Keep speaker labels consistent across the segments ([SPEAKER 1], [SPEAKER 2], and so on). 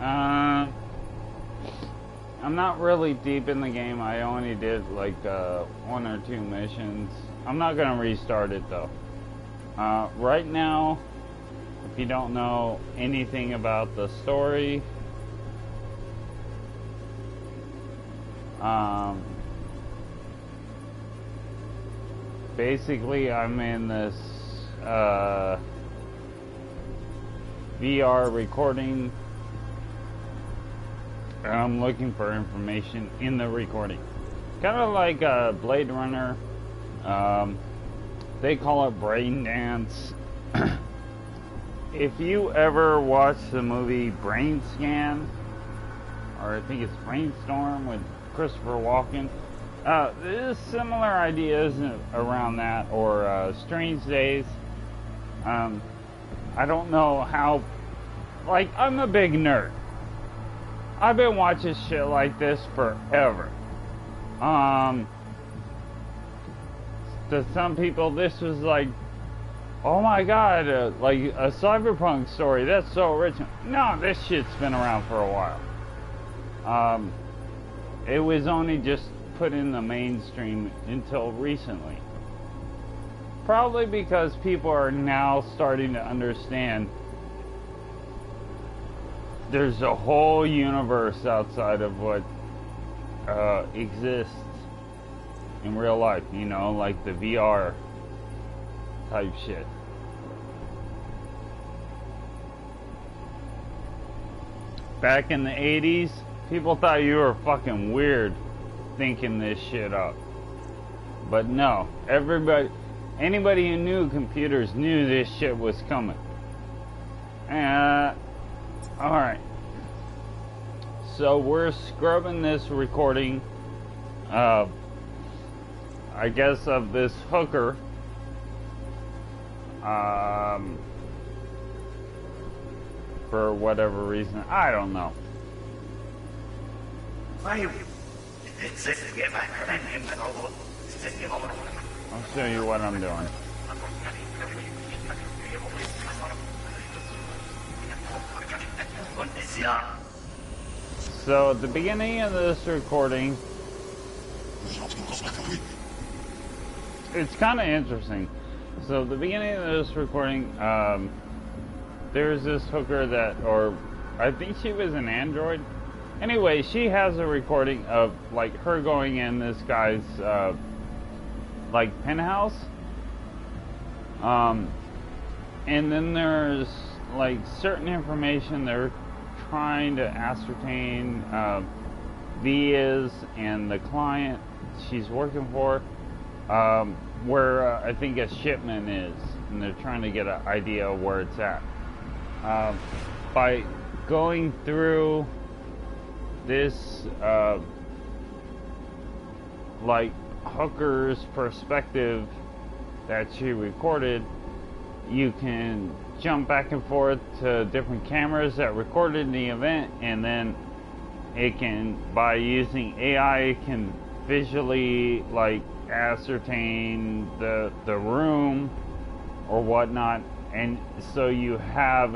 [SPEAKER 1] I'm not really deep in the game. I only did like 1 or 2 missions. I'm not gonna restart it though. Right now, if you don't know anything about the story, basically I'm in this VR recording, and I'm looking for information in the recording. Kind of like Blade Runner. They call it brain dance. If you ever watched the movie Brain Scan, or I think it's Brainstorm with Christopher Walken, there's similar ideas around that, or Strange Days. I don't know how, like, I'm a big nerd. I've been watching shit like this forever. To some people, this was like, oh my god, like a Cyberpunk story. That's so original. No, this shit's been around for a while. It was only just put in the mainstream until recently. Probably because people are now starting to understand there's a whole universe outside of what exists in real life, you know, like the VR type shit. Back in the 80s, people thought you were fucking weird thinking this shit up. But no, anybody who knew computers knew this shit was coming. Alright. So we're scrubbing this recording, I guess, of this hooker. For whatever reason, I don't know. I'll show you what I'm doing. So at the beginning of this recording, it's kind of interesting. So at the beginning of this recording, there's this hooker that, or I think she was an android. Anyway, she has a recording of like her going in this guy's like penthouse. And then there's like certain information they're trying to ascertain. V is and the client she's working for, where I think a shipment is, and they're trying to get an idea of where it's at. By going through this like hooker's perspective that she recorded, you can jump back and forth to different cameras that recorded the event, and then it can, by using AI, it can visually like ascertain the room or whatnot, and so you have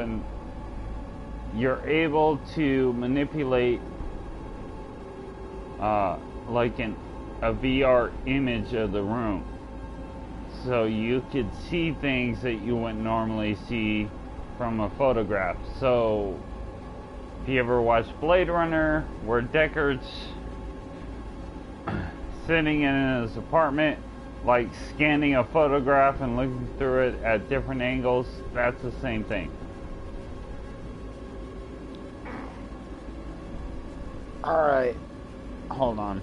[SPEAKER 1] you're able to manipulate like a VR image of the room, so you could see things that you wouldn't normally see from a photograph. So if you ever watched Blade Runner, where Deckard's sitting in his apartment, like scanning a photograph and looking through it at different angles, that's the same thing. Alright, hold on.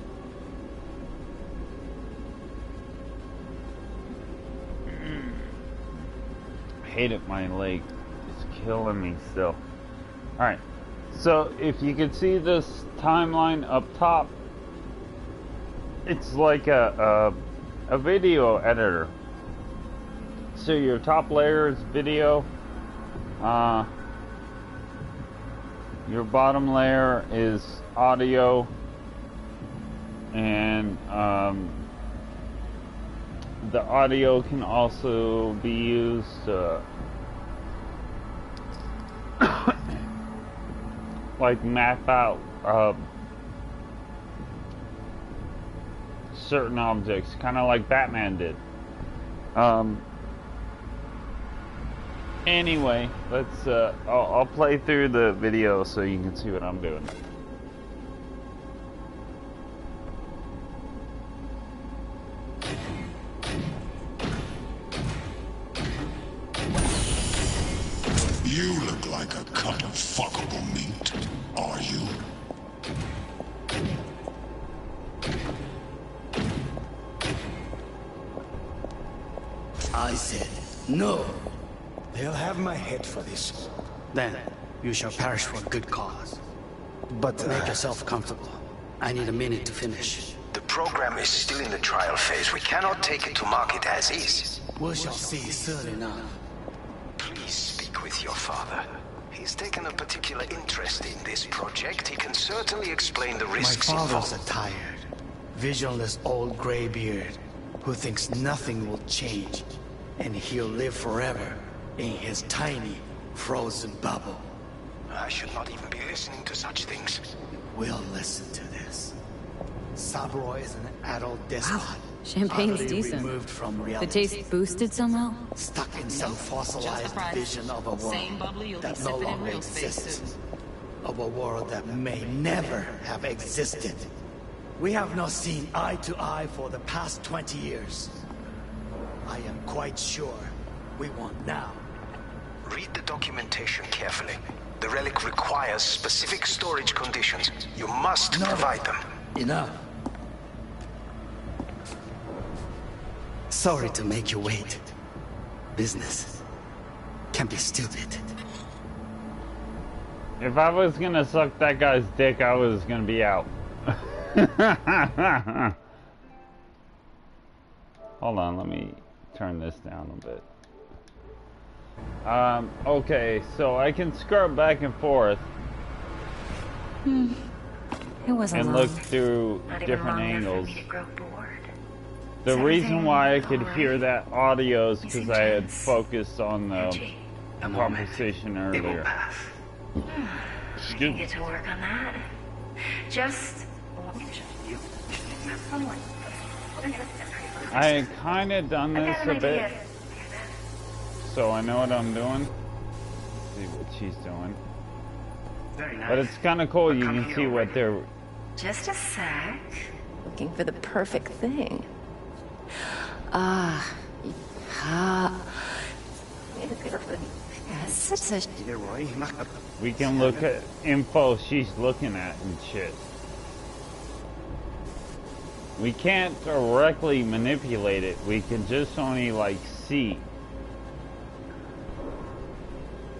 [SPEAKER 1] I hate it, my leg is killing me still. Alright, so if you can see this timeline up top, it's like a video editor. So your top layer is video, your bottom layer is audio, and the audio can also be used like map out certain objects, kind of like Batman did. Anyway, let's I'll play through the video so you can see what I'm doing.
[SPEAKER 2] You look like a cut of fuckable meat, are you?
[SPEAKER 3] I said no. They'll have my head for this. Then you shall perish for a good cause. But make yourself comfortable. I need a minute to finish.
[SPEAKER 4] The program is still in the trial phase. We cannot take it to market as is.
[SPEAKER 3] We shall see soon enough.
[SPEAKER 4] Please speak with your father. He's taken a particular interest in this project. He can certainly explain the risks
[SPEAKER 3] My
[SPEAKER 4] involved.
[SPEAKER 3] father's a tired, visionless old graybeard who thinks nothing will change, and he'll live forever in his tiny, frozen bubble.
[SPEAKER 4] I should not even be listening to such things.
[SPEAKER 3] We'll listen to this. Saburo is an adult despot.
[SPEAKER 5] Wow, champagne's
[SPEAKER 3] utterly
[SPEAKER 5] decent.
[SPEAKER 3] removed from
[SPEAKER 5] The
[SPEAKER 3] reality.
[SPEAKER 5] taste boosted somehow?
[SPEAKER 3] Stuck in some fossilized
[SPEAKER 6] just the price.
[SPEAKER 3] vision of a world
[SPEAKER 6] Same bubbly you'll be
[SPEAKER 3] that no
[SPEAKER 6] sipping in
[SPEAKER 3] longer
[SPEAKER 6] real space
[SPEAKER 3] exists.
[SPEAKER 6] soon.
[SPEAKER 3] Of a world that may never have existed. We have not seen eye to eye for the past 20 years. I am quite sure we want now.
[SPEAKER 4] Read the documentation carefully. The relic requires specific storage conditions. You must provide them.
[SPEAKER 3] Enough. Sorry to make you wait. Business can be stupid.
[SPEAKER 1] If I was gonna suck that guy's dick, I was gonna be out. Hold on, let me turn this down a bit. Okay, so I can scrub back and forth
[SPEAKER 5] It wasn't
[SPEAKER 1] and
[SPEAKER 5] long.
[SPEAKER 1] look through
[SPEAKER 7] Not even
[SPEAKER 1] different
[SPEAKER 7] long enough for
[SPEAKER 1] angles.
[SPEAKER 7] me to grow bored.
[SPEAKER 1] The reason why I could hear that audio is
[SPEAKER 7] You
[SPEAKER 1] because
[SPEAKER 7] seem
[SPEAKER 1] I had
[SPEAKER 7] tense.
[SPEAKER 1] focused on the
[SPEAKER 7] Edgy.
[SPEAKER 4] A moment.
[SPEAKER 1] conversation
[SPEAKER 4] It will
[SPEAKER 1] earlier.
[SPEAKER 4] pass.
[SPEAKER 7] I can get to work on that. Just...
[SPEAKER 1] I had kind of done
[SPEAKER 7] I
[SPEAKER 1] this
[SPEAKER 7] got
[SPEAKER 1] a
[SPEAKER 7] an
[SPEAKER 1] bit,
[SPEAKER 7] idea.
[SPEAKER 1] so I know what I'm doing. See what she's doing.
[SPEAKER 4] Very nice.
[SPEAKER 1] But it's kind of cool. You
[SPEAKER 4] Come
[SPEAKER 1] can
[SPEAKER 4] here
[SPEAKER 1] see what
[SPEAKER 4] already.
[SPEAKER 1] they're...
[SPEAKER 7] Just a sec.
[SPEAKER 5] Looking for the perfect thing. Yes, it's a...
[SPEAKER 3] Leroy,
[SPEAKER 1] We can look at info she's looking at and shit. We can't directly manipulate it. We can just only, like, see.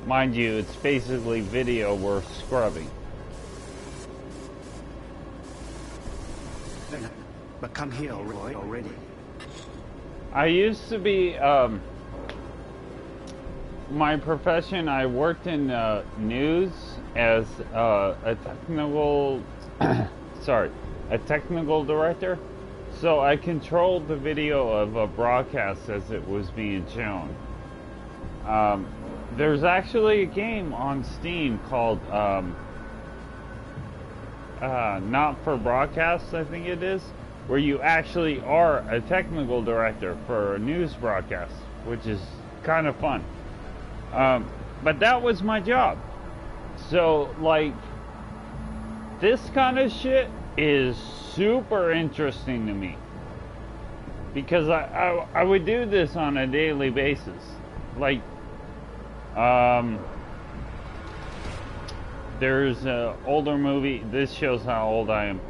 [SPEAKER 1] Mind you, it's basically video we're scrubbing.
[SPEAKER 3] but come here, Roy, already.
[SPEAKER 1] I used to be, my profession, I worked in news as a technical, sorry, a technical director. So I controlled the video of a broadcast as it was being shown. There's actually a game on Steam called Not for Broadcast, I think it is, where you actually are a technical director for a news broadcast, which is kind of fun. But that was my job. So, like, this kind of shit is super interesting to me. Because I would do this on a daily basis. Like, there's an older movie. This shows how old I am.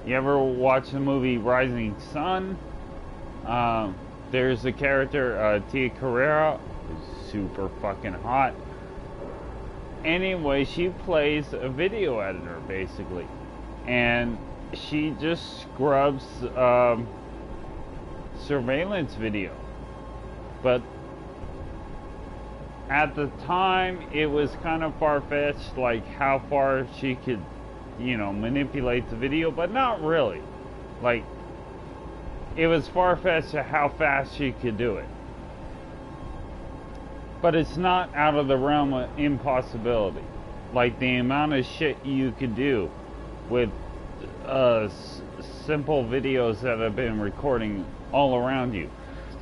[SPEAKER 1] You ever watch the movie Rising Sun? There's a character, Tia Carrera, who's super fucking hot. Anyway, she plays a video editor, basically. And she just scrubs surveillance video. But at the time, it was kind of far-fetched, like how far she could, you know, manipulate the video, but not really. Like, it was far-fetched to how fast she could do it. But it's not out of the realm of impossibility. Like the amount of shit you could do with simple videos that have been recording all around you.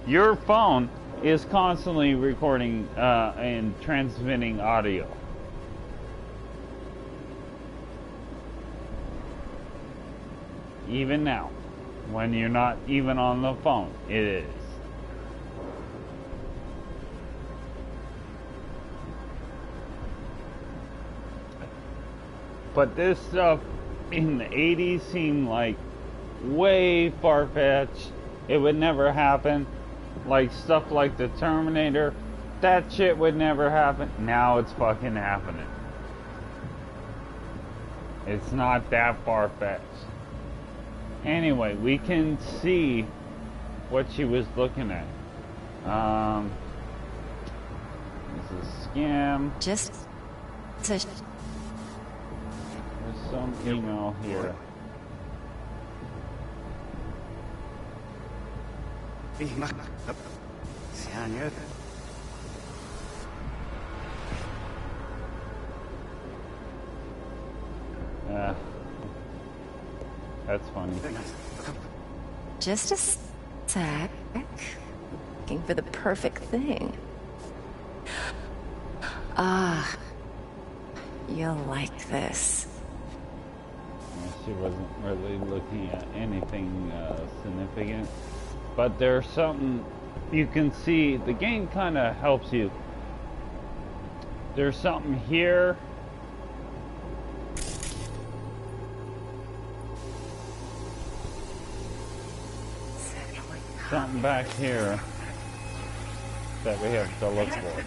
[SPEAKER 1] Your phone is constantly recording and transmitting audio. Even now, when you're not even on the phone, it is. But this stuff in the 80s seemed like way far-fetched. It would never happen. Like stuff like the Terminator, that shit would never happen. Now it's fucking happening. It's not that far-fetched. Anyway, we can see what she was looking at. This is a scam.
[SPEAKER 5] Just to
[SPEAKER 1] There's some email here. That's funny.
[SPEAKER 5] just a sec. Looking for the perfect thing. Ah, you'll like this.
[SPEAKER 1] She wasn't really looking at anything significant, but there's something you can see. The game kind of helps you. There's something here. Something back here that we have to look for.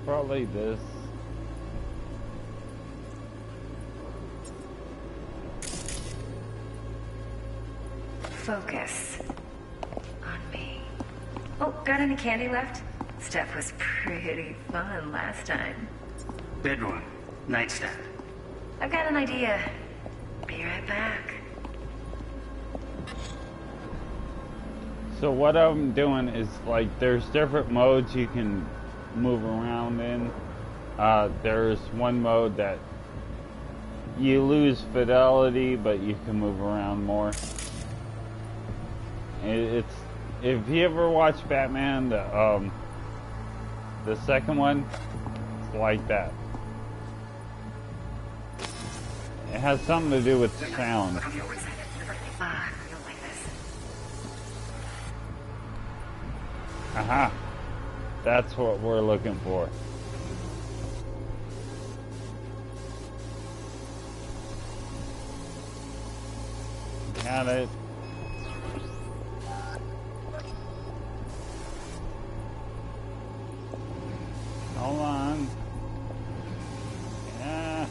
[SPEAKER 1] Probably this.
[SPEAKER 7] Focus on me. Oh, got any candy left? Stuff was pretty fun last time.
[SPEAKER 6] Bedroom, nightstand.
[SPEAKER 7] I've got an idea. Be right back.
[SPEAKER 1] So what I'm doing is, like, there's different modes you can move around in. There's one mode that you lose fidelity, but you can move around more. It's, if you ever watch Batman, the second one, it's like that. It has something to do with sound.
[SPEAKER 7] Ah, you'll like this.
[SPEAKER 1] Aha! That's what we're looking for. Got it. Hold on. Yeah.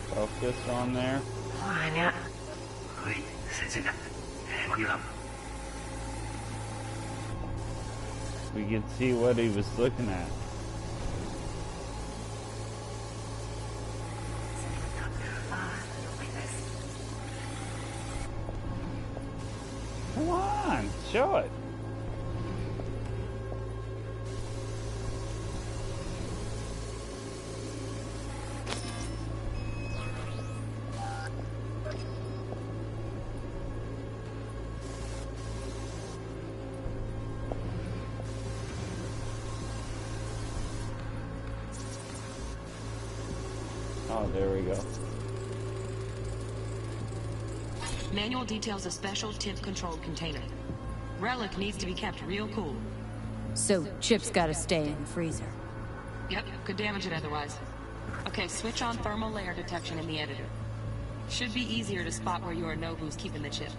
[SPEAKER 1] Focus on there.
[SPEAKER 7] Anya.
[SPEAKER 1] We could see what he was looking at. Come on, show it. Oh, there we go.
[SPEAKER 8] Manual details a special tip-controlled container. Relic needs to be kept real cool.
[SPEAKER 9] So Chip's gotta stay in the freezer.
[SPEAKER 8] Yep, could damage it otherwise. Okay, switch on thermal layer detection in the editor. Should be easier to spot where Yorinobu's keeping the chip.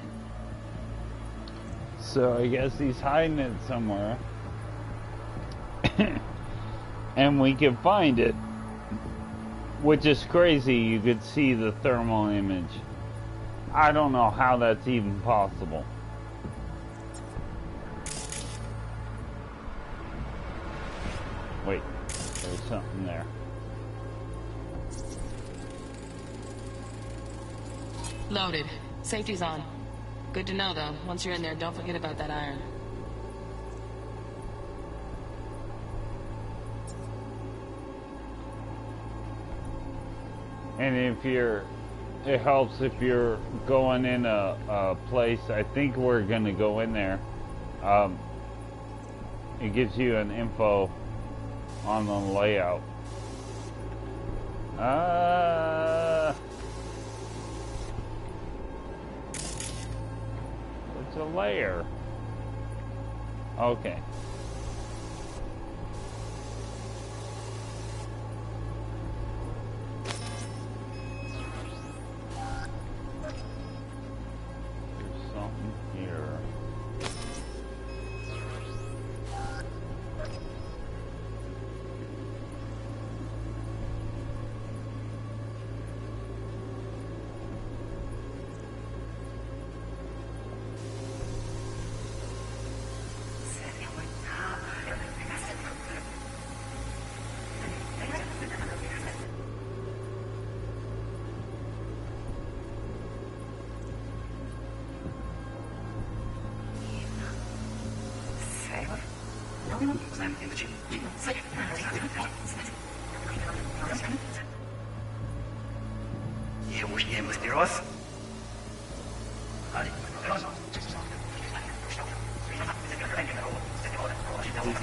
[SPEAKER 1] So I guess he's hiding it somewhere. And we can find it. Which is crazy, you could see the thermal image. I don't know how that's even possible. Wait, there's something there.
[SPEAKER 8] Loaded. Safety's on. Good to know, though. Once you're in there, don't forget about that iron.
[SPEAKER 1] And if you're, it helps if you're going in a place, I think we're gonna go in there. It gives you an info on the layout. It's a layer. Okay. There's something here.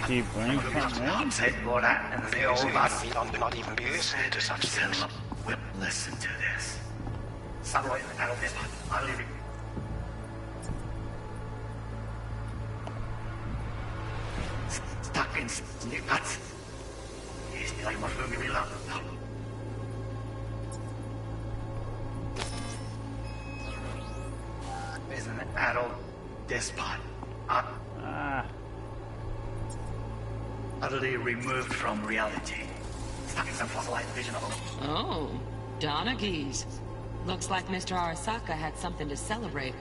[SPEAKER 1] Keep bringing something in?
[SPEAKER 4] Not even be listening to such things.
[SPEAKER 3] Listen to this. Stuck in the guts. Is an adult despot. Utterly removed from reality. Stuck in some fossilized vision of him.
[SPEAKER 8] Oh, Donaghy's. Looks like Mr. Arasaka had something to celebrate.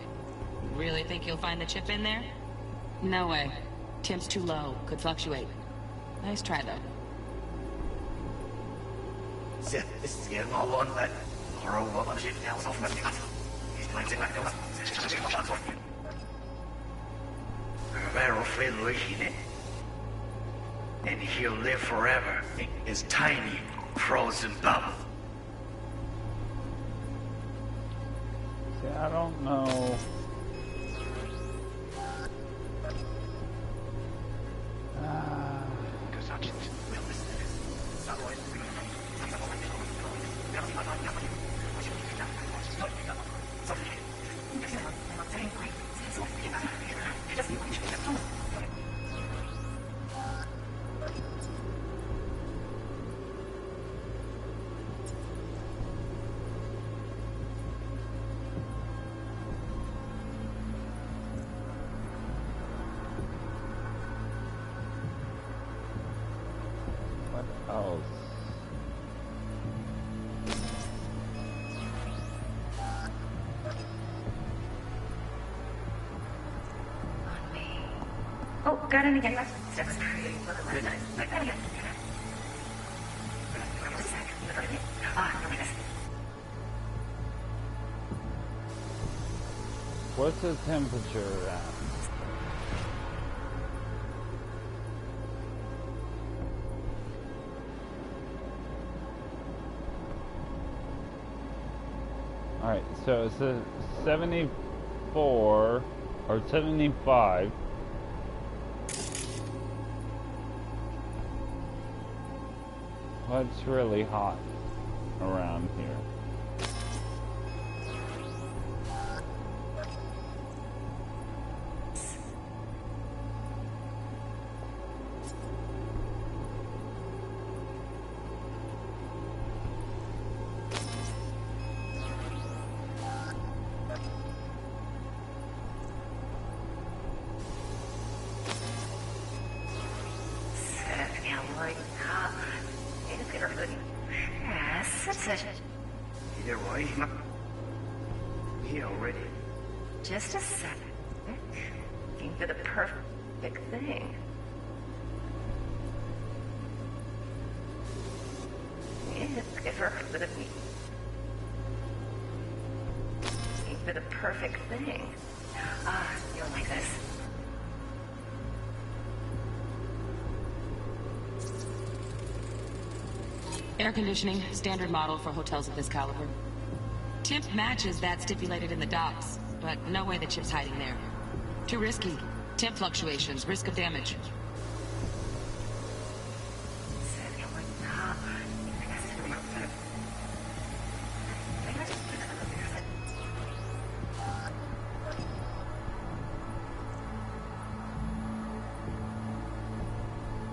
[SPEAKER 8] Really think you'll find the chip in there? No way. Temp's too low. Could fluctuate. Nice try, though.
[SPEAKER 3] This is getting all on that. And he'll live forever in his tiny, frozen bubble.
[SPEAKER 1] See, I don't know.
[SPEAKER 7] Oh, got any left? That was pretty good night.
[SPEAKER 1] What's the temperature at? Alright, so it's a 74 or 75. What's really hot around here?
[SPEAKER 6] Roy. Here already.
[SPEAKER 7] Just a sec. Looking for the perfect thing. If her for the perfect thing. Ah, you'll like this.
[SPEAKER 8] Air conditioning, standard model for hotels of this caliber. Temp matches that stipulated in the docs, but no way the chip's hiding there. Too risky. Temp fluctuations, risk of damage.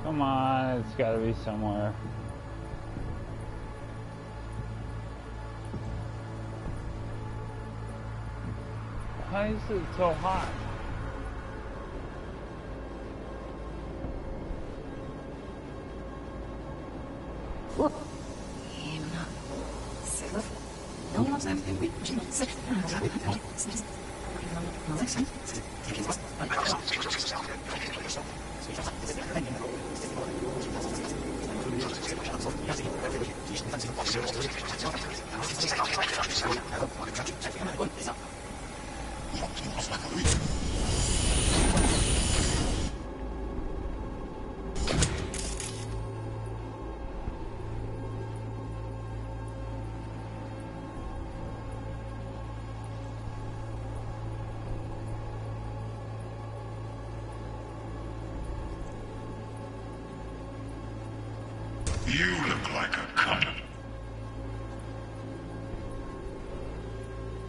[SPEAKER 1] Come on, it's gotta be somewhere. Why is it so hot?
[SPEAKER 2] You look like a cut.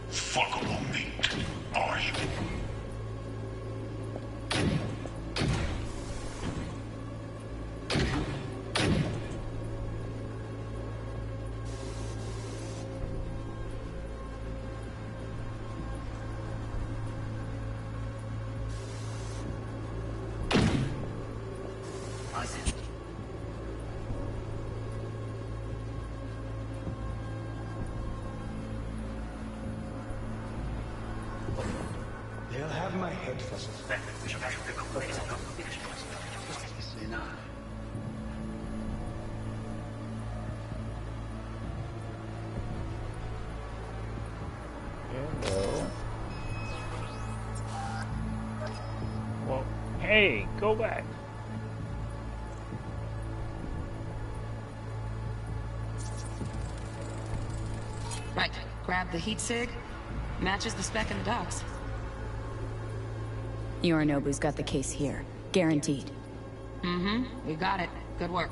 [SPEAKER 2] Fuckable meat, are you?
[SPEAKER 3] They'll have my head for suspect.
[SPEAKER 1] Hello. Well, hey, go back.
[SPEAKER 8] Right, grab the heat sig. Matches the spec in the docs.
[SPEAKER 9] Yorinobu's got the case here. Guaranteed.
[SPEAKER 8] Mm-hmm, we got it. Good work.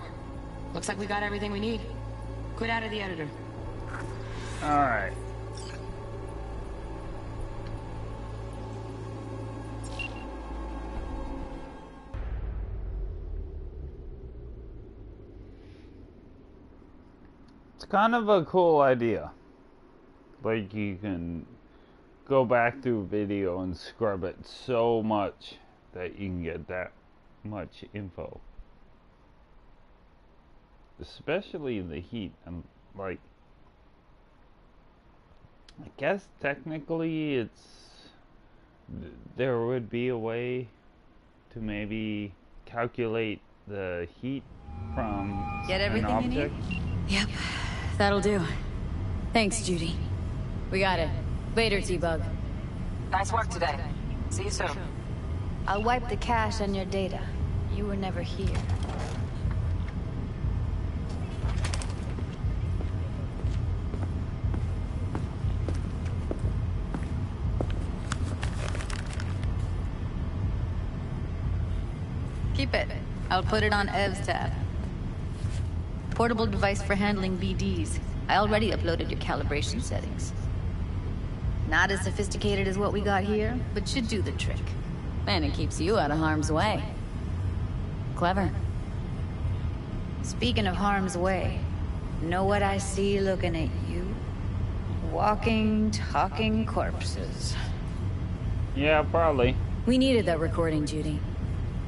[SPEAKER 8] Looks like we got everything we need. Quit out of the editor.
[SPEAKER 1] Alright. It's kind of a cool idea. Like, you can go back through video and scrub it so much that you can get that much info. Especially in the heat. And like, I guess technically it's there would be a way to maybe calculate the heat from
[SPEAKER 9] Get
[SPEAKER 1] an
[SPEAKER 9] everything you
[SPEAKER 1] object.
[SPEAKER 9] need? Yep, that'll do. Thanks, Judy. We got it. Later, T-Bug.
[SPEAKER 8] Nice work today. See you soon.
[SPEAKER 10] I'll wipe the cache on your data. You were never here. Keep it. I'll put it on Ev's tab. Portable device for handling BDs. I already uploaded your calibration settings. Not as sophisticated as what we got here, but should do the trick.
[SPEAKER 9] And it keeps you out of harm's way. Clever.
[SPEAKER 10] Speaking of harm's way, know what I see looking at you? Walking, talking corpses.
[SPEAKER 1] Yeah, probably.
[SPEAKER 9] We needed that recording, Judy.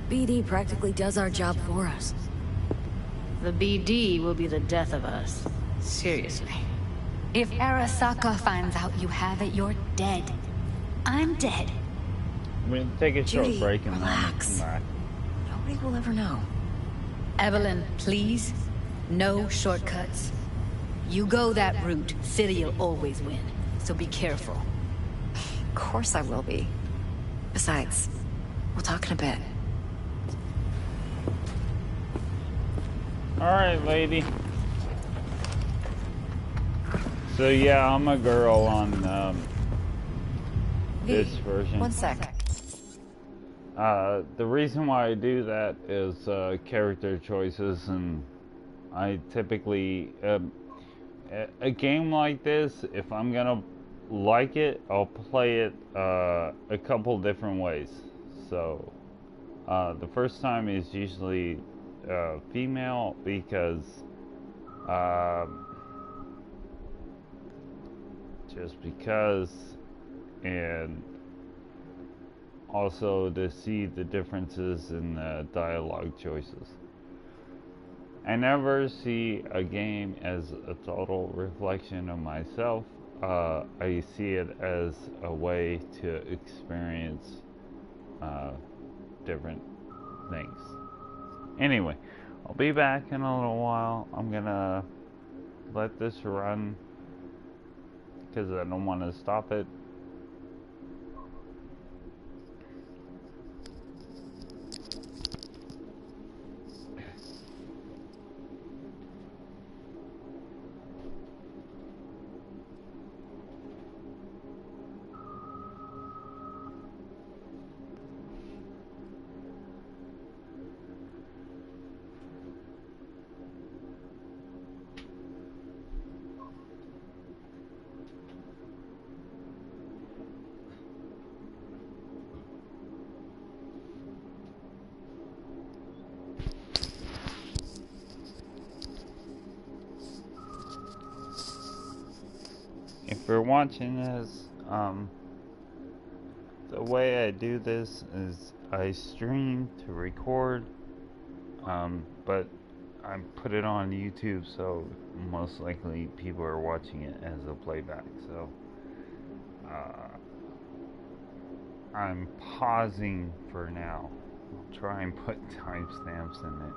[SPEAKER 9] BD practically does our job for us.
[SPEAKER 10] The BD will be the death of us. Seriously.
[SPEAKER 9] If Arasaka finds out you have it, you're dead. I'm dead.
[SPEAKER 1] I'm gonna take a short
[SPEAKER 5] Judy,
[SPEAKER 1] break and then I'm gonna
[SPEAKER 5] relax.
[SPEAKER 1] come back.
[SPEAKER 5] Nobody will ever know.
[SPEAKER 9] Evelyn, please. No shortcuts. You go that route, City'll always win. So be careful.
[SPEAKER 5] Of course I will be. Besides, we'll talk in a bit.
[SPEAKER 1] Alright, lady. So yeah, I'm a girl on this version.
[SPEAKER 5] One sec.
[SPEAKER 1] The reason why I do that is character choices, and I typically a game like this, if I'm gonna like it, I'll play it a couple different ways. So the first time is usually female because just because, and also to see the differences in the dialogue choices. I never see a game as a total reflection of myself. I see it as a way to experience different things. Anyway, I'll be back in a little while. I'm gonna let this run because I don't want to stop it. If you're watching this, the way I do this is I stream to record, but I put it on YouTube, so most likely people are watching it as a playback. So I'm pausing for now. I'll try and put timestamps in it.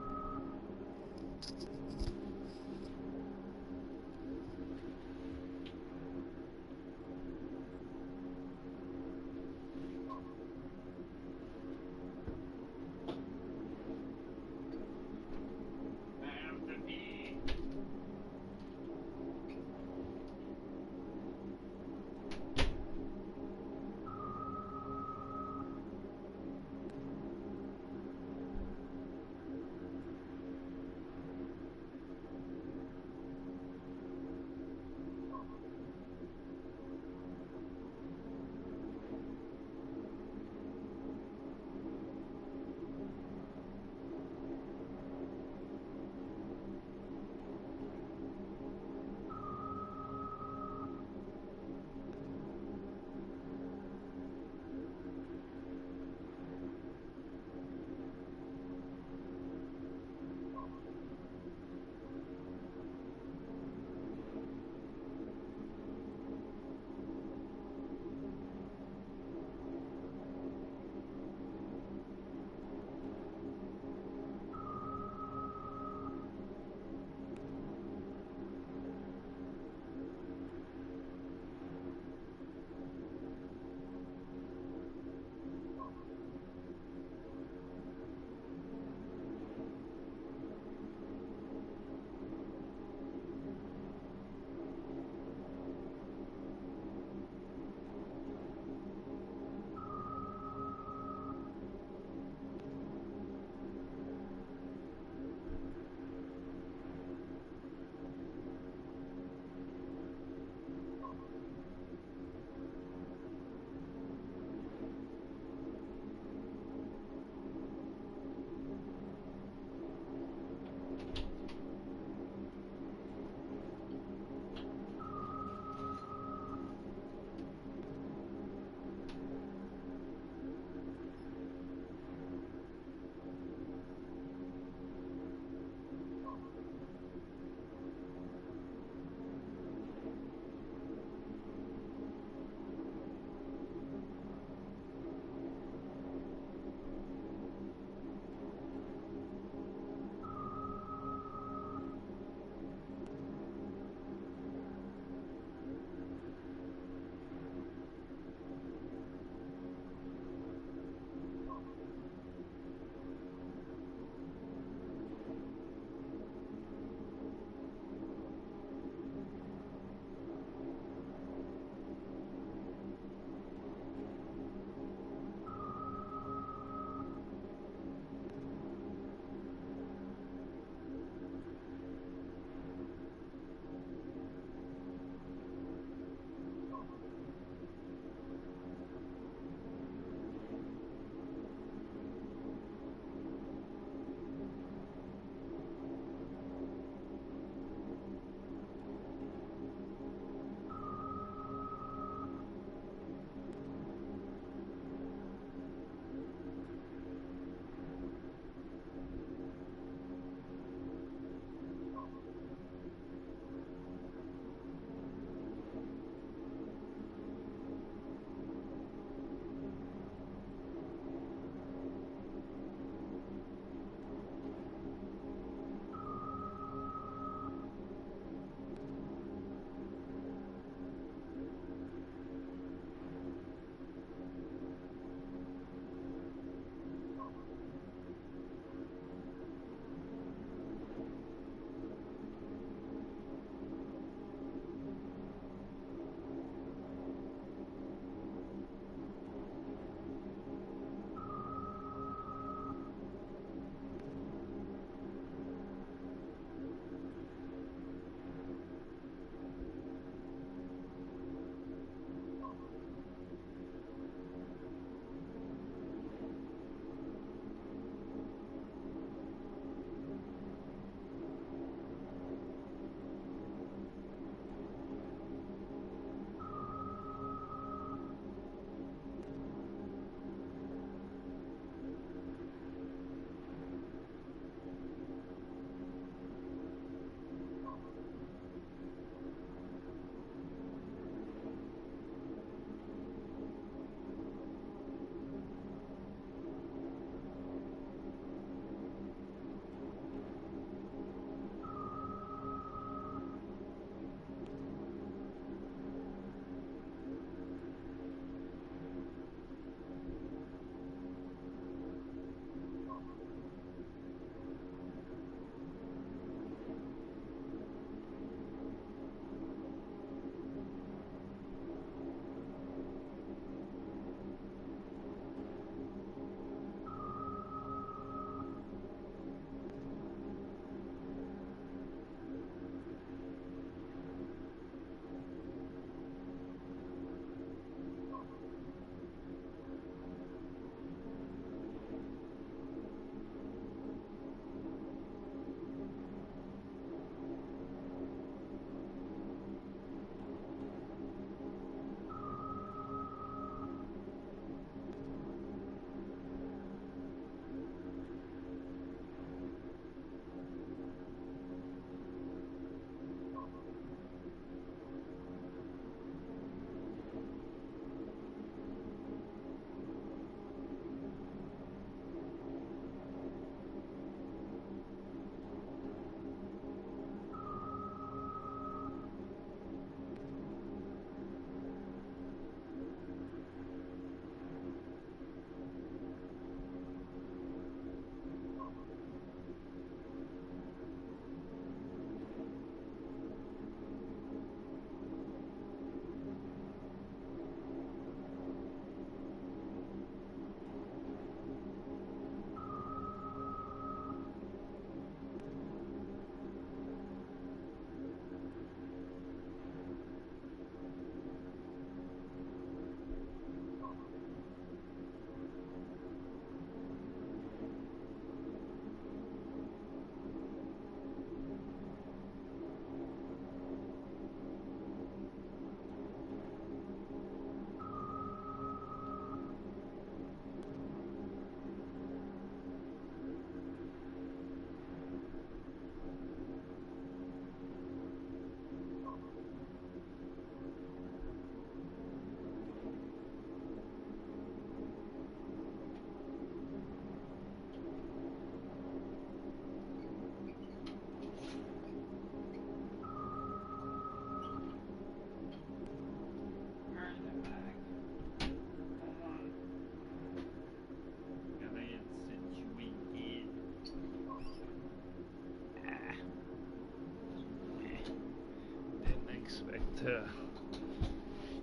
[SPEAKER 1] to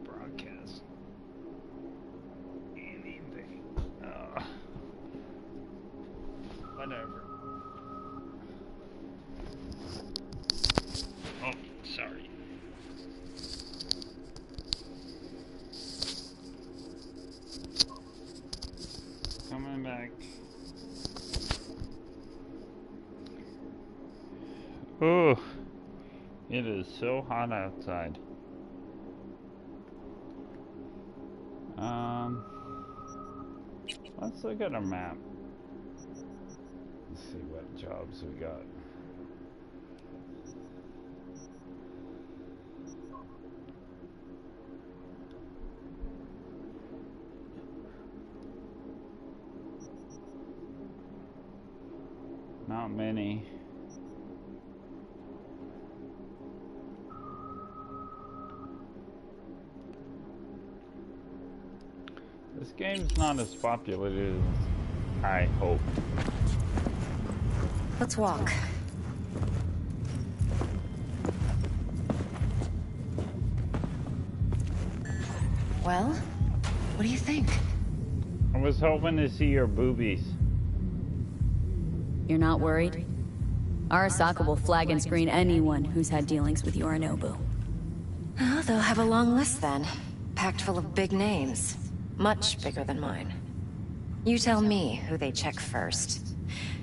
[SPEAKER 1] broadcast anything. Whatever. Oh, sorry. Coming back. Ooh, it is so hot outside. Let's look at our map. Let's see what jobs we got. Not many. This game's not as popular as I hoped.
[SPEAKER 5] Let's walk. Well, what do you think?
[SPEAKER 1] I was hoping to see your boobies.
[SPEAKER 10] You're not worried? Arasaka will flag and screen anyone who's had dealings with Yorinobu.
[SPEAKER 5] Oh, they'll have a long list then. Packed full of big names. Much bigger than mine. You tell me who they check first.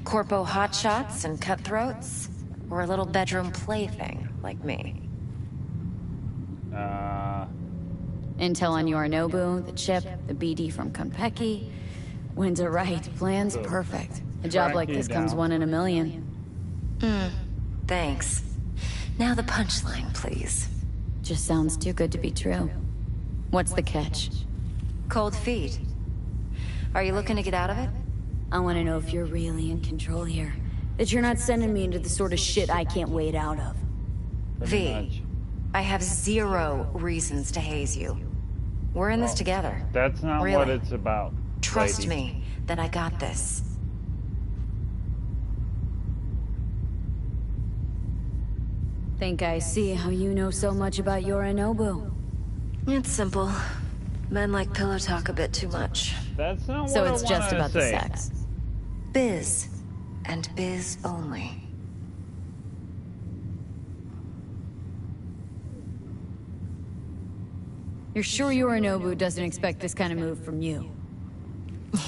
[SPEAKER 5] Corpo hotshots and cutthroats? Or a little bedroom plaything like me?
[SPEAKER 10] Intel on Yorinobu, the chip, the BD from Konpeki. Winds right, plan's perfect. A job like this comes one in a million.
[SPEAKER 5] Thanks. Now the punchline, please.
[SPEAKER 10] Just sounds too good to be true. What's the catch?
[SPEAKER 5] Cold feet. Are you looking to get out of it?
[SPEAKER 10] I want to know if you're really in control here. That you're not sending me into the sort of shit I can't wade out of.
[SPEAKER 5] V, I have 0 reasons to haze you. We're in this together.
[SPEAKER 1] That's not
[SPEAKER 5] really.
[SPEAKER 1] What it's about.
[SPEAKER 5] Trust
[SPEAKER 1] lady.
[SPEAKER 5] me that I got this.
[SPEAKER 10] Think I see how you know so much about Yorinobu.
[SPEAKER 5] It's simple. Men like pillow talk a bit too much.
[SPEAKER 1] That's not what
[SPEAKER 10] So
[SPEAKER 1] I
[SPEAKER 10] it's just
[SPEAKER 1] wanted
[SPEAKER 10] about
[SPEAKER 1] to
[SPEAKER 10] the
[SPEAKER 1] say.
[SPEAKER 10] sex.
[SPEAKER 5] Biz. And biz only.
[SPEAKER 10] You're sure Yorinobu doesn't expect this kind of move from you?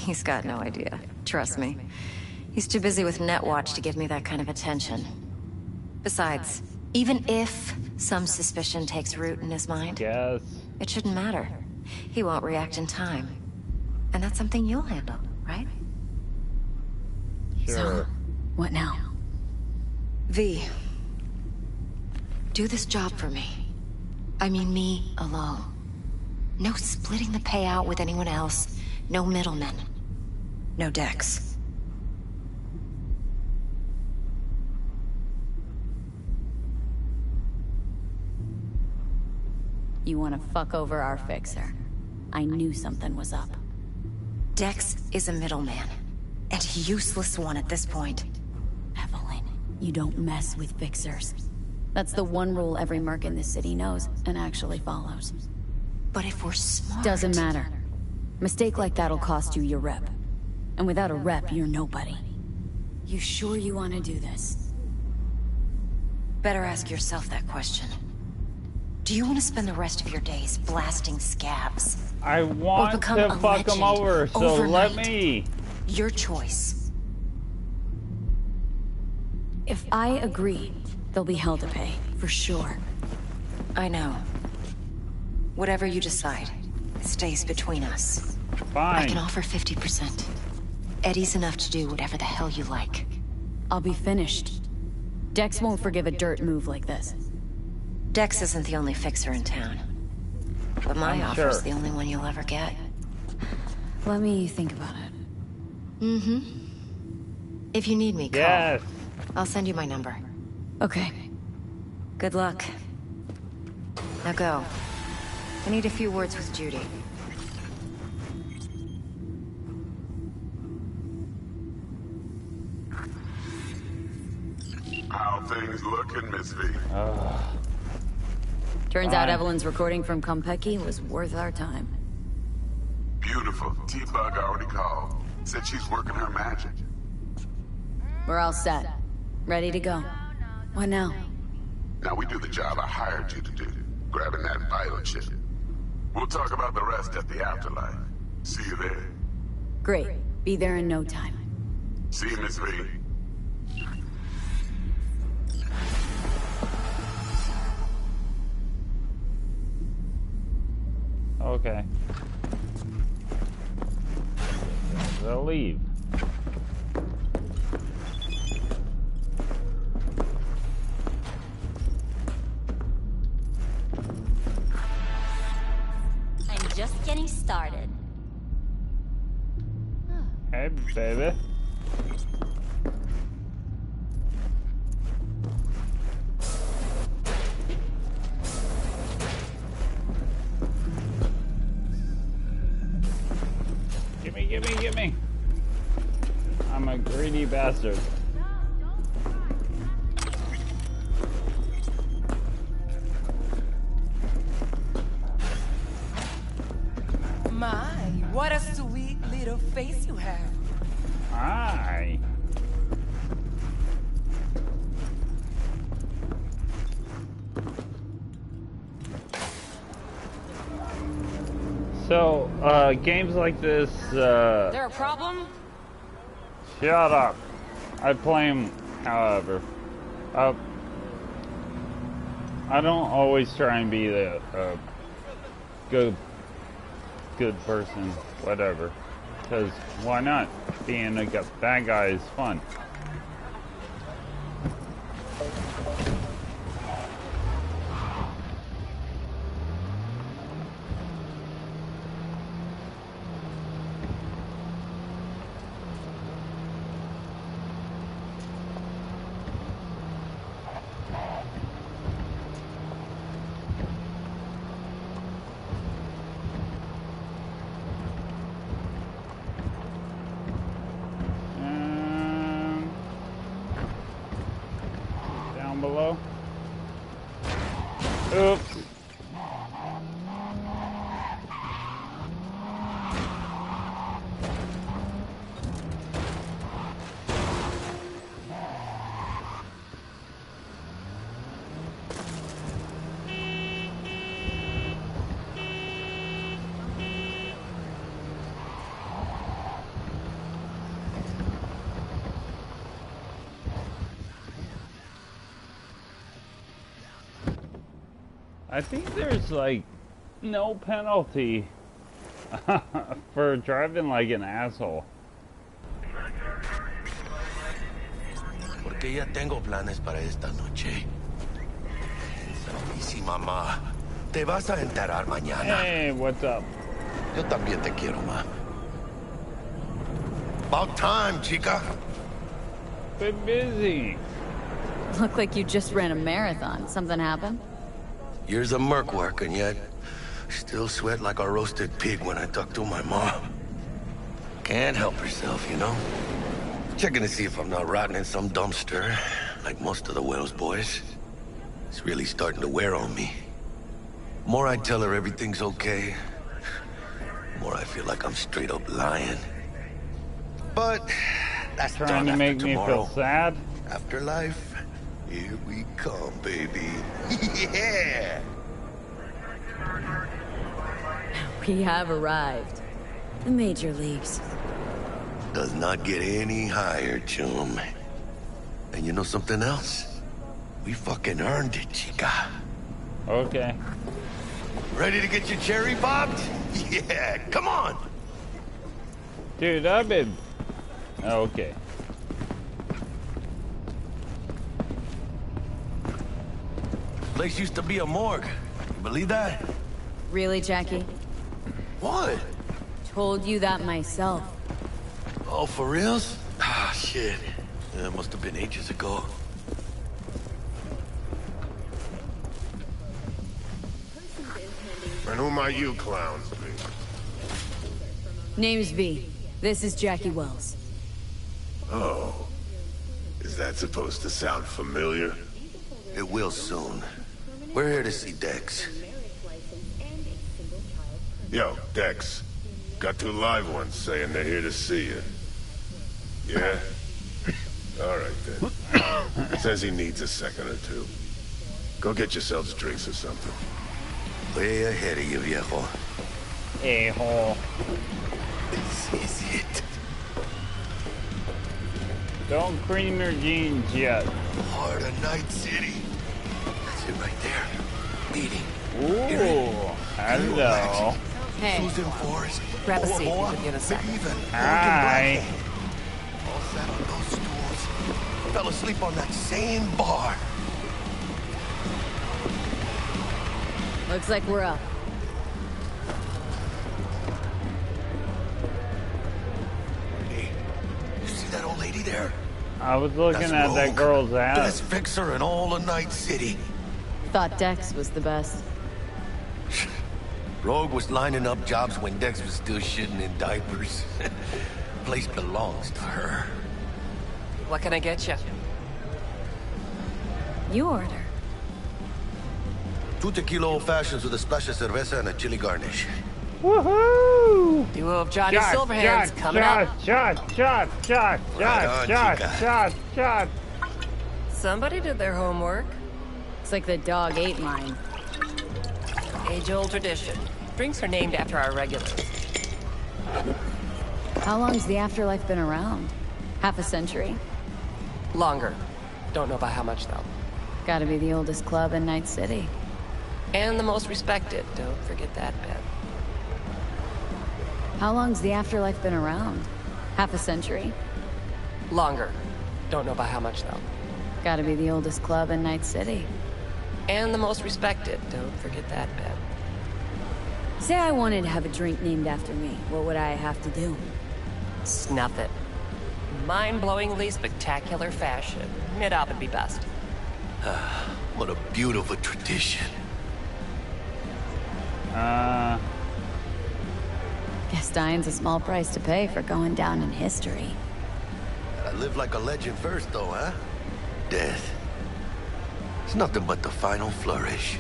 [SPEAKER 5] He's got no idea. Trust me. He's too busy with Netwatch to give me that kind of attention. Besides, even if some suspicion takes root in his mind,
[SPEAKER 1] Yes.
[SPEAKER 5] it shouldn't matter. He won't react in time. And that's something you'll handle, right?
[SPEAKER 1] Sure.
[SPEAKER 10] So, what now?
[SPEAKER 5] V. Do this job for me. I mean me alone. No splitting the payout with anyone else. No middlemen. No Dex.
[SPEAKER 10] You want to fuck over our fixer. I knew something was up.
[SPEAKER 5] Dex is a middleman. And a useless one at this point.
[SPEAKER 10] Evelyn, you don't mess with fixers. That's the one rule every merc in this city knows and actually follows.
[SPEAKER 5] But if we're smart...
[SPEAKER 10] Doesn't matter. Mistake like that'll cost you your rep. And without a rep, you're nobody. You sure you want to do this?
[SPEAKER 5] Better ask yourself that question. Do you want to spend the rest of your days blasting scabs?
[SPEAKER 1] I want
[SPEAKER 5] become
[SPEAKER 1] to
[SPEAKER 5] a
[SPEAKER 1] fuck him
[SPEAKER 5] legend
[SPEAKER 1] over, so
[SPEAKER 5] overnight?
[SPEAKER 1] let me.
[SPEAKER 5] Your choice.
[SPEAKER 10] If I agree, there'll be hell to pay, for sure.
[SPEAKER 5] I know. Whatever you decide, it stays between us. I can
[SPEAKER 1] Fine.
[SPEAKER 5] offer 50%. Eddie's enough to do whatever the hell you like.
[SPEAKER 10] I'll be finished. Dex won't forgive a dirt move like this.
[SPEAKER 5] Dex isn't the only fixer in town. But my
[SPEAKER 1] I'm
[SPEAKER 5] offer's
[SPEAKER 1] sure.
[SPEAKER 5] the only one you'll ever get.
[SPEAKER 10] Let me think about it.
[SPEAKER 5] Mm-hmm. If you need me, call.
[SPEAKER 1] Yes.
[SPEAKER 5] I'll send you my number.
[SPEAKER 10] Okay.
[SPEAKER 5] Good luck. Now go. I need a few words with Judy.
[SPEAKER 2] How things looking, Miss V?
[SPEAKER 9] Turns out Evelyn's recording from Konpeki was worth our time.
[SPEAKER 2] Beautiful. T-Bug already called. Said she's working her magic.
[SPEAKER 9] We're all set. Ready to go. What now?
[SPEAKER 2] Now we do the job I hired you to do. Grabbing that biochip. We'll talk about the rest at the afterlife. See you there.
[SPEAKER 9] Great. Be there in no time.
[SPEAKER 2] See you, Miss V.
[SPEAKER 1] Okay. They'll leave.
[SPEAKER 11] I'm just getting started.
[SPEAKER 1] Hey, baby. Gimme. I'm a greedy bastard.
[SPEAKER 12] My, what a sweet little face you have.
[SPEAKER 1] Hi. So, games like this,
[SPEAKER 8] There a problem?
[SPEAKER 1] Shut up. I play them, however. I don't always try and be the good person, whatever. Because why not? Being a bad guy is fun. Below. Oops. I think there's like no penalty for driving like an asshole.
[SPEAKER 13] Porque ya tengo planes para esta noche. Santísima mamá, te vas a enterar mañana.
[SPEAKER 1] Hey, what's up?
[SPEAKER 13] Yo también te quiero, ma. About time, chica.
[SPEAKER 1] Been busy.
[SPEAKER 9] Look like you just ran a marathon. Something happened?
[SPEAKER 13] Years of merc work, and yet still sweat like a roasted pig when I talk to my mom. Can't help herself, you know? Checking to see if I'm not rotting in some dumpster, like most of the Wells boys. It's really starting to wear on me. More I tell her everything's okay, more I feel like I'm straight up lying. But that's
[SPEAKER 1] trying to make me feel sad.
[SPEAKER 13] Afterlife. Here we come, baby. Yeah!
[SPEAKER 9] We have arrived. The major leagues.
[SPEAKER 13] Does not get any higher, chum. And you know something else? We fucking earned it, chica.
[SPEAKER 1] Okay.
[SPEAKER 13] Ready to get your cherry popped? Yeah, come on!
[SPEAKER 1] Dude, I've been... Okay.
[SPEAKER 13] Place used to be a morgue. You believe that?
[SPEAKER 9] Really, Jackie?
[SPEAKER 13] What?
[SPEAKER 9] Told you that myself.
[SPEAKER 13] Oh, for reals? Ah, shit. That must have been ages ago.
[SPEAKER 2] And who might you clowns be?
[SPEAKER 9] Name's V. This is Jackie Wells.
[SPEAKER 2] Oh. Is that supposed to sound familiar?
[SPEAKER 13] It will soon. We're here to see Dex.
[SPEAKER 14] Yo, Dex. Got 2 live ones saying they're here to see you. Yeah? Alright then. Says he needs a second or 2. Go get yourselves drinks or something.
[SPEAKER 13] Way ahead of you, viejo.
[SPEAKER 1] A-hole.
[SPEAKER 13] This is it.
[SPEAKER 1] Don't cream your jeans yet.
[SPEAKER 13] Heart of Night City. That's it right there. Meeting.
[SPEAKER 1] Ooh, hello.
[SPEAKER 9] Hey,
[SPEAKER 13] Susan Forrest.
[SPEAKER 9] grab a seat. We'll give you a sec.
[SPEAKER 1] Hi.
[SPEAKER 13] All sat on those stools. Fell asleep on that same bar.
[SPEAKER 9] Looks like we're up.
[SPEAKER 13] Hey, you see that old lady there?
[SPEAKER 1] I was looking
[SPEAKER 13] That's
[SPEAKER 1] at that
[SPEAKER 13] Rogue.
[SPEAKER 1] girl's ass.
[SPEAKER 13] Best fixer in all of Night City.
[SPEAKER 9] Thought Dex was the best.
[SPEAKER 13] Rogue was lining up jobs when Dex was still shitting in diapers. Place belongs to her.
[SPEAKER 15] What can I get you?
[SPEAKER 9] You order.
[SPEAKER 13] 2 tequila old fashions with a splash of cerveza and a chili garnish.
[SPEAKER 1] Woohoo!
[SPEAKER 15] Duo of Johnny Silverhands coming up.
[SPEAKER 1] Shot.
[SPEAKER 15] Somebody did their homework.
[SPEAKER 9] It's like the dog ate mine.
[SPEAKER 15] Age-old tradition. Drinks are named after our regulars.
[SPEAKER 9] How long's the afterlife been around? Half a century?
[SPEAKER 15] Longer. Don't know by how much, though.
[SPEAKER 9] Gotta be the oldest club in Night City.
[SPEAKER 15] And the most respected. Don't forget that bit.
[SPEAKER 9] How long's the afterlife been around? Half a century?
[SPEAKER 15] Longer. Don't know by how much, though.
[SPEAKER 9] Gotta be the oldest club in Night City.
[SPEAKER 15] And the most respected. Don't forget that bit.
[SPEAKER 9] Say I wanted to have a drink named after me. What would I have to do?
[SPEAKER 15] Snuff it. Mind-blowingly spectacular fashion. Mid-op would be best.
[SPEAKER 13] What a beautiful tradition.
[SPEAKER 9] Guess dying's a small price to pay for going down in history.
[SPEAKER 13] Gotta live like a legend first, though, huh? Death. It's nothing but the final flourish.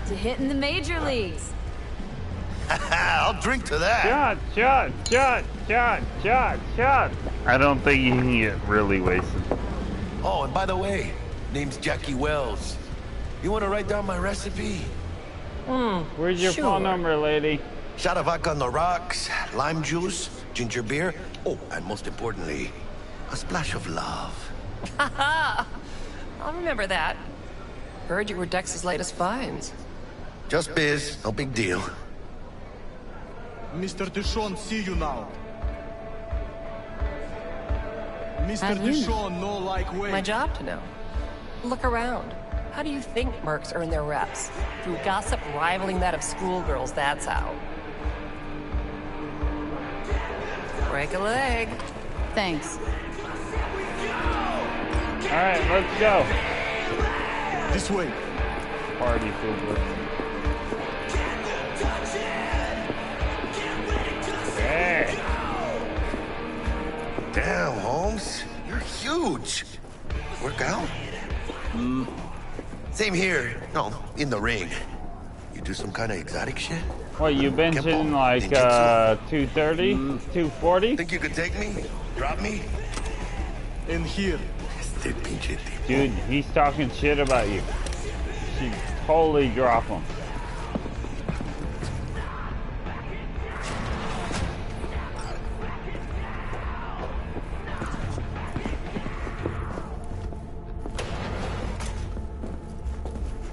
[SPEAKER 9] To hitting the major leagues.
[SPEAKER 13] I'll drink to that.
[SPEAKER 1] Shot. I don't think you can get really wasted.
[SPEAKER 13] Oh, and by the way, name's Jackie Wells. You want to write down my recipe?
[SPEAKER 1] Where's your phone number, lady?
[SPEAKER 13] Shot of vodka on the rocks, lime juice, ginger beer. Oh, and most importantly, a splash of love.
[SPEAKER 15] Haha! I'll remember that. Heard you were Dex's latest finds.
[SPEAKER 13] Just biz, no big deal.
[SPEAKER 16] Mr. Dishon, see you now. Mr.
[SPEAKER 9] How'd you know?
[SPEAKER 16] Dishon, no like way.
[SPEAKER 15] My job to know. Look around. How do you think mercs earn their reps? Through gossip rivaling that of schoolgirls, that's how. Break a leg.
[SPEAKER 9] Thanks.
[SPEAKER 1] Alright, let's go.
[SPEAKER 16] This way.
[SPEAKER 1] Party food. Hey.
[SPEAKER 13] Damn, Holmes. You're huge. Work out? Same here. No, in the ring. You do some kind of exotic shit?
[SPEAKER 1] What, you benching like 230? 240?
[SPEAKER 13] Think you could take me? Drop me?
[SPEAKER 16] In here.
[SPEAKER 1] Dude, he's talking shit about you. You should totally drop him.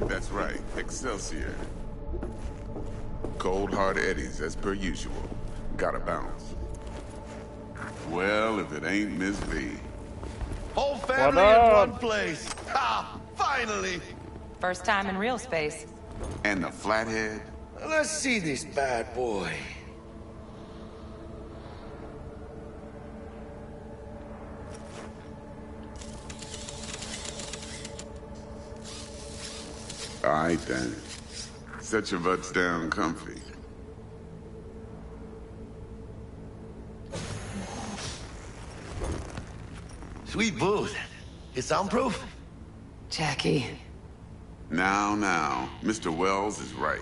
[SPEAKER 2] That's right, Excelsior. Cold hard eddies as per usual. Gotta bounce. Well, if it ain't Miss V.
[SPEAKER 13] Whole family in one place. Ah, finally.
[SPEAKER 15] First time in real space.
[SPEAKER 2] And the flathead?
[SPEAKER 13] Let's see this bad boy.
[SPEAKER 2] All right then. Set your butts down comfy.
[SPEAKER 13] Sweet booth. It's soundproof?
[SPEAKER 8] Jackie.
[SPEAKER 2] Now, Mr. Wells is right.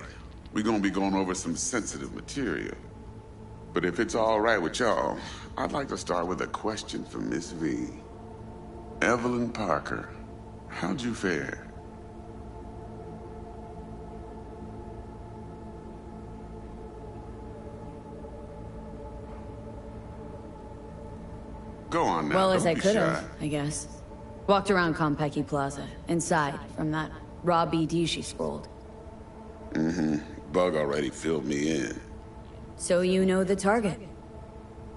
[SPEAKER 2] We're gonna be going over some sensitive material. But if it's all right with y'all, I'd like to start with a question for Miss V. Evelyn Parker, how'd you fare? Go on now.
[SPEAKER 9] Well, as
[SPEAKER 2] don't
[SPEAKER 9] I
[SPEAKER 2] be
[SPEAKER 9] could
[SPEAKER 2] shy.
[SPEAKER 9] have, I guess. Walked around Konpeki Plaza, inside, from that raw BD she scrolled.
[SPEAKER 2] Bug already filled me in.
[SPEAKER 9] So you know the target.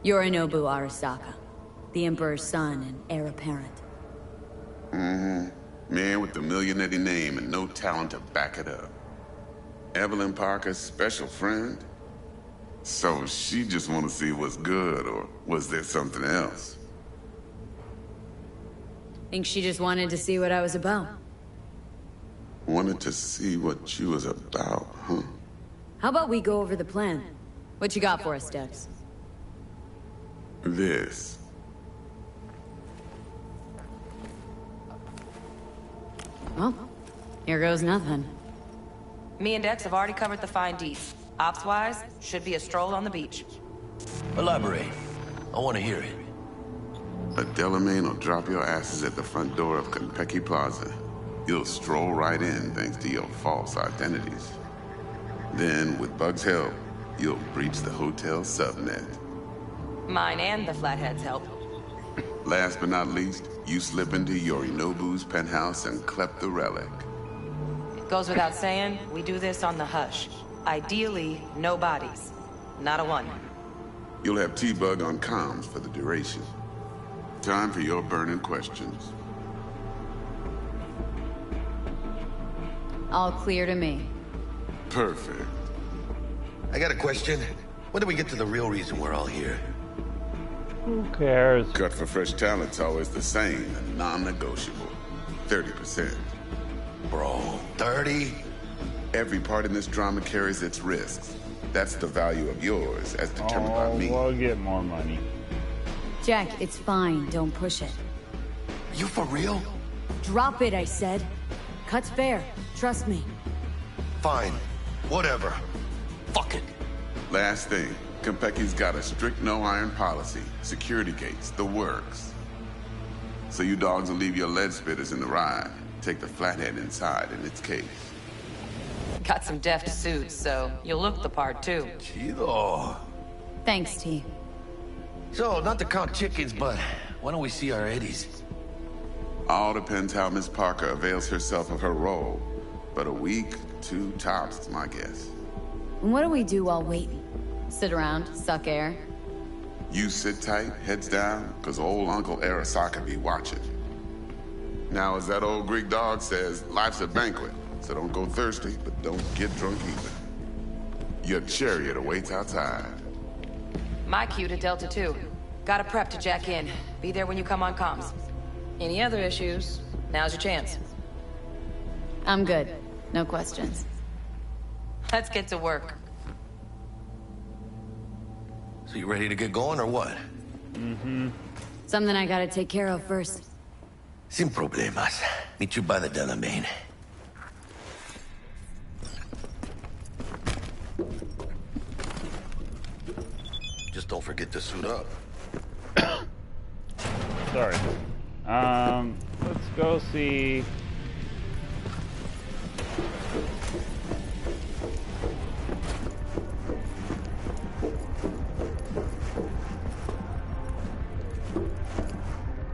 [SPEAKER 9] Yorinobu Arasaka, the Emperor's son and heir apparent.
[SPEAKER 2] Man with the millionaire name and no talent to back it up. Evelyn Parker's special friend? So she just want to see what's good, or was there something else?
[SPEAKER 9] Think she just wanted to see what I was about.
[SPEAKER 2] Wanted to see what you was about, huh?
[SPEAKER 9] How about we go over the plan? What you got for us, Dex?
[SPEAKER 2] This.
[SPEAKER 9] Well, here goes nothing.
[SPEAKER 15] Me and Dex have already covered the fine deets. Ops-wise, should be a stroll on the beach.
[SPEAKER 13] Elaborate. I want to hear it.
[SPEAKER 2] A Delamain will drop your asses at the front door of Konpeki Plaza. You'll stroll right in thanks to your false identities. Then, with Bug's help, you'll breach the hotel subnet.
[SPEAKER 15] Mine and the Flathead's help.
[SPEAKER 2] Last but not least, you slip into Yorinobu's penthouse and clep the relic.
[SPEAKER 15] Goes without saying, we do this on the hush. Ideally, no bodies. Not a one.
[SPEAKER 2] You'll have T-Bug on comms for the duration. Time for your burning questions.
[SPEAKER 9] All clear to me.
[SPEAKER 2] Perfect.
[SPEAKER 13] I got a question. When do we get to the real reason we're all here?
[SPEAKER 1] Who cares?
[SPEAKER 2] Cut for fresh talent's always the same and non-negotiable. 30%.
[SPEAKER 13] Bro, 30?
[SPEAKER 2] Every part in this drama carries its risks. That's the value of yours, as determined by me.
[SPEAKER 1] We'll get more money.
[SPEAKER 9] Jack, it's fine. Don't push it.
[SPEAKER 13] You for real?
[SPEAKER 9] Drop it, I said. Cut's fair. Trust me.
[SPEAKER 13] Fine. Whatever. Fuck it.
[SPEAKER 2] Last thing, Konpeki's got a strict no-iron policy. Security gates, the works. So you dogs will leave your lead spitters in the ride. Take the Flathead inside in its case.
[SPEAKER 15] Got some deft suits, so you'll look the part too.
[SPEAKER 13] Chido.
[SPEAKER 9] Thanks, T.
[SPEAKER 13] So, not to count chickens, but why don't we see our eddies?
[SPEAKER 2] All depends how Miss Parker avails herself of her role. But a week, 2 tops is my guess.
[SPEAKER 9] And what do we do while waiting? Sit around, suck air?
[SPEAKER 2] You sit tight, heads down, cause old Uncle Arasaka be watching. Now, as that old Greek dog says, life's a banquet. So don't go thirsty, but don't get drunk either. Your chariot awaits outside.
[SPEAKER 15] My cue to Delta 2. Gotta prep to jack in. Be there when you come on comms. Any other issues, now's your chance.
[SPEAKER 9] I'm good. No questions.
[SPEAKER 15] Let's get to work.
[SPEAKER 13] So you ready to get going or what?
[SPEAKER 9] Something I gotta take care of first.
[SPEAKER 13] Sin problemas. Meet you by the Delamain. Just don't forget to suit up.
[SPEAKER 1] Sorry. Let's go see.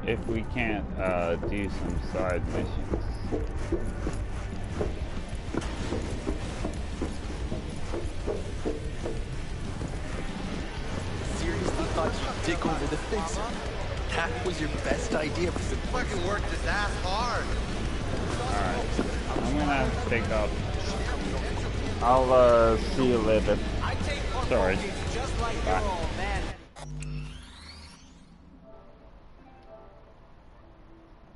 [SPEAKER 1] If we can't do some side missions.
[SPEAKER 16] Seriously thought you'd take over the fixer? That was your best idea because it fucking worked his ass hard.
[SPEAKER 1] Alright. I'm gonna have to take off. I'll see you later. Sorry.
[SPEAKER 6] Just like your
[SPEAKER 1] Bye.
[SPEAKER 6] old man.